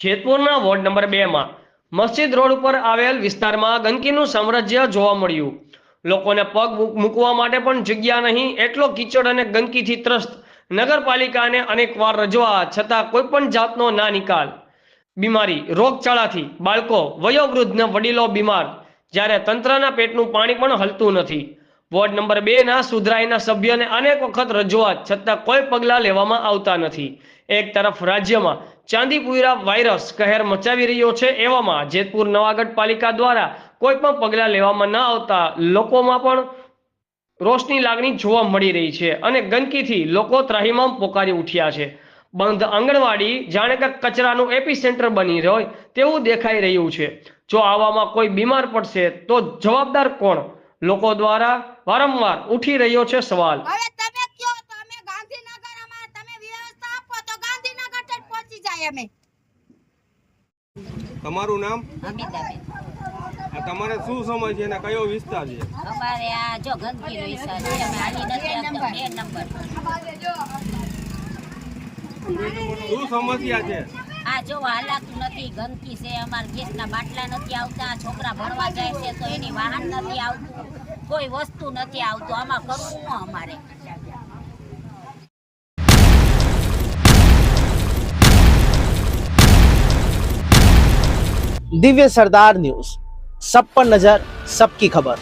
જેતપુરના ward number 2 માં મસ્જિદ road ઉપર આવેલ વિસ્તારમાં ગંદકીનું સામ્રાજ્ય જોવા મળ્યું। લોકોને પગ મૂકવા માટે પણ જગ્યા નહીં, એટલો કીચડ અને ગંદકીથી ત્રસ્ત નગરપાલિકાને અનેકવાર રજૂઆત છતાં કોઈ પણ જાતનો ના નિકાલ। બીમારી રોગચાળાથી બાળકો, વયોવૃદ્ધ ને વડીલો બીમાર, જ્યારે તંત્રના પેટનું પાણી પણ હલતું નથી। વોર્ડ નંબર 2 ના સુધરાઈના સભ્યને અનેક વખત રજૂઆત છતાં કોઈ પગલાં લેવામાં આવતા નથી। એક તરફ રાજ્યમાં ચાંદીપુરા વાયરસ કહેર મચાવી રહ્યો છે, એવામાં જેતપુર નવાગઢ પાલિકા દ્વારા કોઈ પણ પગલાં લેવામાં ન આવતા લોકોમાં પણ રોષની લાગણી જોવા મળી રહી છે અને ગંદકીથી લોકો ત્રાહિમામ પોકારી ઉઠ્યા છે। બંધ આંગણવાડી જાણે કે કચરાનું એપિસેન્ટર બની હોય તેવું દેખાઈ રહ્યું છે। જો આવામાં કોઈ બીમાર પડશે તો જવાબદાર કોણ? લોકો દ્વારા વારંવાર ઉઠી રહ્યો છે સવાલ। હવે તમે કયો તો અમે ગાંધીનગર અમારે તમે વ્યવસ્થા આપો તો ગાંધીનગર તક પહોંચી જાય અમે। તમારું નામ? અમિતાબેન। આ તમારે શું સમય છે અને કયો વિસ્તાર છે? અમારે આ જો ગંદકીનો વિસ્તાર છે, અમે હાલી નથી આવતા 2 નંબર। શું સમસ્યા છે? આ જો હાલાતું નથી, ગંદકી છે, અમારે ગેસના બાટલા નથી આવતા, છોકરા ભણવા જાય છે તો એની વાહન નથી આવતું, કોઈ વસ્તુ નથી આવતું, આમાં કરવું શું અમારે? दिव्य सरदार न्यूज, सब पर नजर, सबकी खबर।